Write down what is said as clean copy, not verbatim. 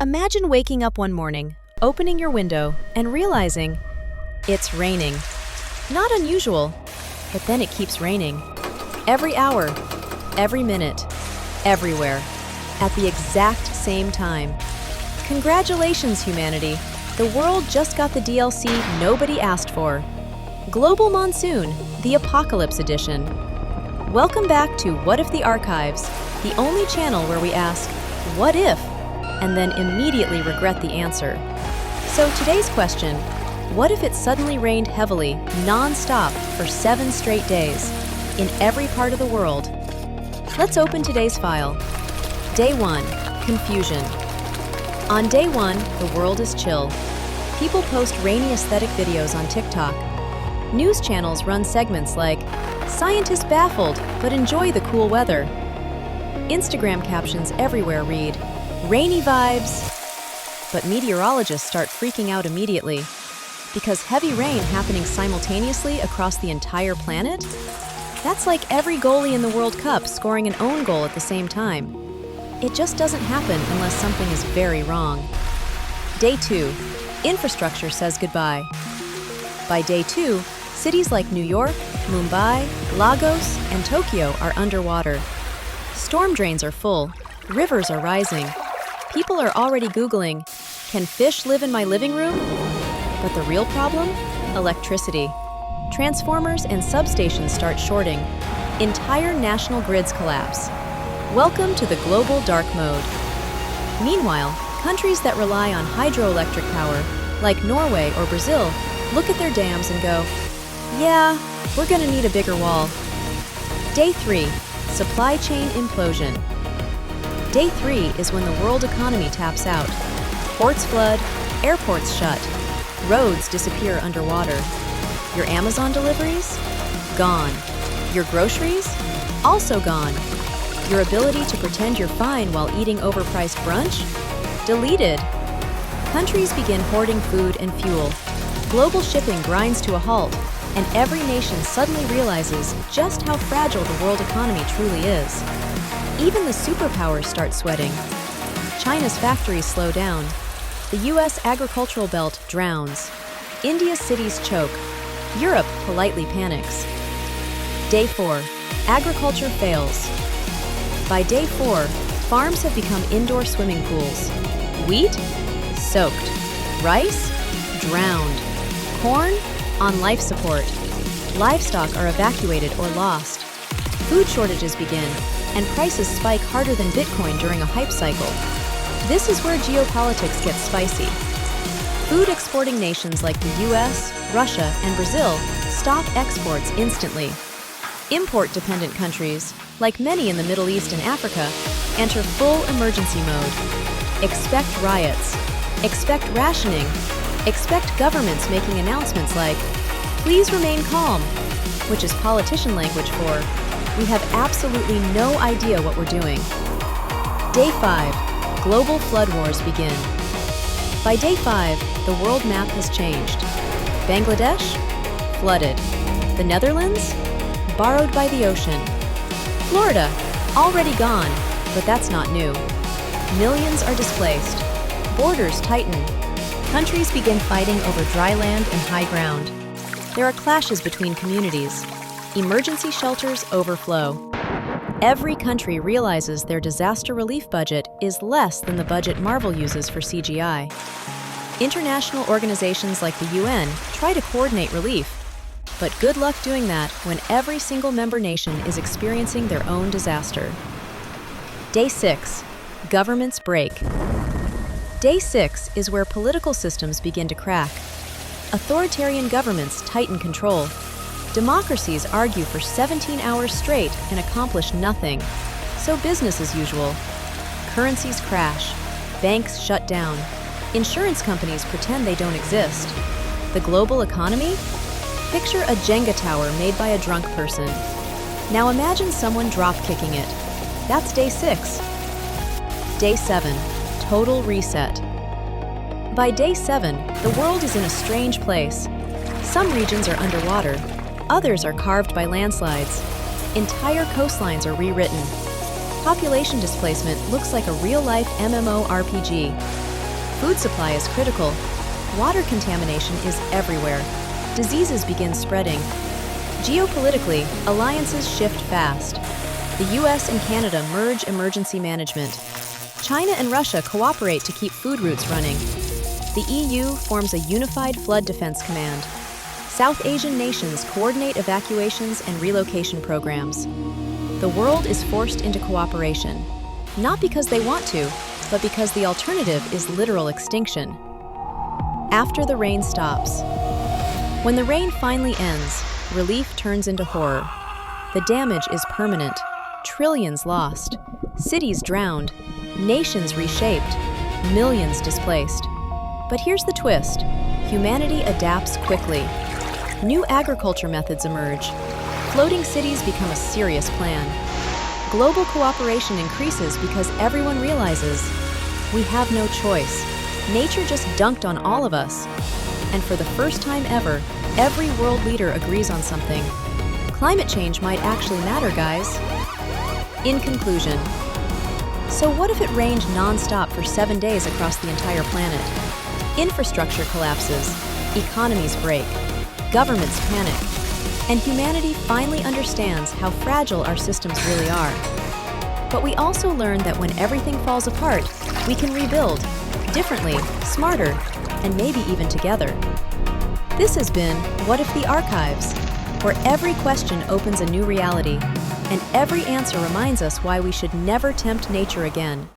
Imagine waking up one morning, opening your window, and realizing it's raining. Not unusual, but then it keeps raining. Every hour, every minute, everywhere, at the exact same time. Congratulations, humanity! The world just got the DLC nobody asked for. Global Monsoon, the Apocalypse Edition. Welcome back to What If the Archives, the only channel where we ask, what if? And then immediately regret the answer. So today's question, what if it suddenly rained heavily, non-stop, for 7 straight days, in every part of the world? Let's open today's file. Day 1, confusion. On day 1, the world is chill. People post rainy aesthetic videos on TikTok. News channels run segments like, "Scientists baffled, but enjoy the cool weather." Instagram captions everywhere read, "Rainy vibes." But meteorologists start freaking out immediately. Because heavy rain happening simultaneously across the entire planet? That's like every goalie in the World Cup scoring an own goal at the same time. It just doesn't happen unless something is very wrong. Day 2, infrastructure says goodbye. By day 2, cities like New York, Mumbai, Lagos, and Tokyo are underwater. Storm drains are full, rivers are rising. People are already Googling, "Can fish live in my living room?" But the real problem? Electricity. Transformers and substations start shorting. Entire national grids collapse. Welcome to the global dark mode. Meanwhile, countries that rely on hydroelectric power, like Norway or Brazil, look at their dams and go, "Yeah, we're gonna need a bigger wall." Day 3, supply chain implosion. Day 3 is when the world economy taps out. Ports flood, airports shut, roads disappear underwater. Your Amazon deliveries? Gone. Your groceries? Also gone. Your ability to pretend you're fine while eating overpriced brunch? Deleted. Countries begin hoarding food and fuel. Global shipping grinds to a halt, and every nation suddenly realizes just how fragile the world economy truly is. Even the superpowers start sweating. China's factories slow down. The US agricultural belt drowns. India's cities choke. Europe politely panics. Day 4, agriculture fails. By day 4, farms have become indoor swimming pools. Wheat? Soaked. Rice? Drowned. Corn? On life support. Livestock are evacuated or lost. Food shortages begin, and prices spike harder than Bitcoin during a hype cycle. This is where geopolitics gets spicy. Food exporting nations like the US, Russia, and Brazil stop exports instantly. Import-dependent countries, like many in the Middle East and Africa, enter full emergency mode. Expect riots. Expect rationing. Expect governments making announcements like, "Please remain calm," which is politician language for, "We have absolutely no idea what we're doing." Day 5, global flood wars begin. By day 5, the world map has changed. Bangladesh? Flooded. The Netherlands? Borrowed by the ocean. Florida? Already gone, but that's not new. Millions are displaced. Borders tighten. Countries begin fighting over dry land and high ground. There are clashes between communities. Emergency shelters overflow. Every country realizes their disaster relief budget is less than the budget Marvel uses for CGI. International organizations like the UN try to coordinate relief, but good luck doing that when every single member nation is experiencing their own disaster. Day 6, governments break. Day 6 is where political systems begin to crack. Authoritarian governments tighten control. Democracies argue for 17 hours straight and accomplish nothing. So business as usual. Currencies crash. Banks shut down. Insurance companies pretend they don't exist. The global economy? Picture a Jenga tower made by a drunk person. Now imagine someone drop-kicking it. That's day 6. Day 7, total reset. By day 7, the world is in a strange place. Some regions are underwater. Others are carved by landslides. Entire coastlines are rewritten. Population displacement looks like a real-life MMORPG. Food supply is critical. Water contamination is everywhere. Diseases begin spreading. Geopolitically, alliances shift fast. The US and Canada merge emergency management. China and Russia cooperate to keep food routes running. The EU forms a unified flood defense command. South Asian nations coordinate evacuations and relocation programs. The world is forced into cooperation, not because they want to, but because the alternative is literal extinction. After the rain stops. When the rain finally ends, relief turns into horror. The damage is permanent. Trillions lost, cities drowned, nations reshaped, millions displaced. But here's the twist. Humanity adapts quickly. New agriculture methods emerge. Floating cities become a serious plan. Global cooperation increases because everyone realizes we have no choice. Nature just dunked on all of us. And for the first time ever, every world leader agrees on something. Climate change might actually matter, guys. In conclusion, so what if it rained nonstop for 7 days across the entire planet? Infrastructure collapses, economies break, governments panic, and humanity finally understands how fragile our systems really are. But we also learn that when everything falls apart, we can rebuild, differently, smarter, and maybe even together. This has been What If the Archives, where every question opens a new reality, and every answer reminds us why we should never tempt nature again.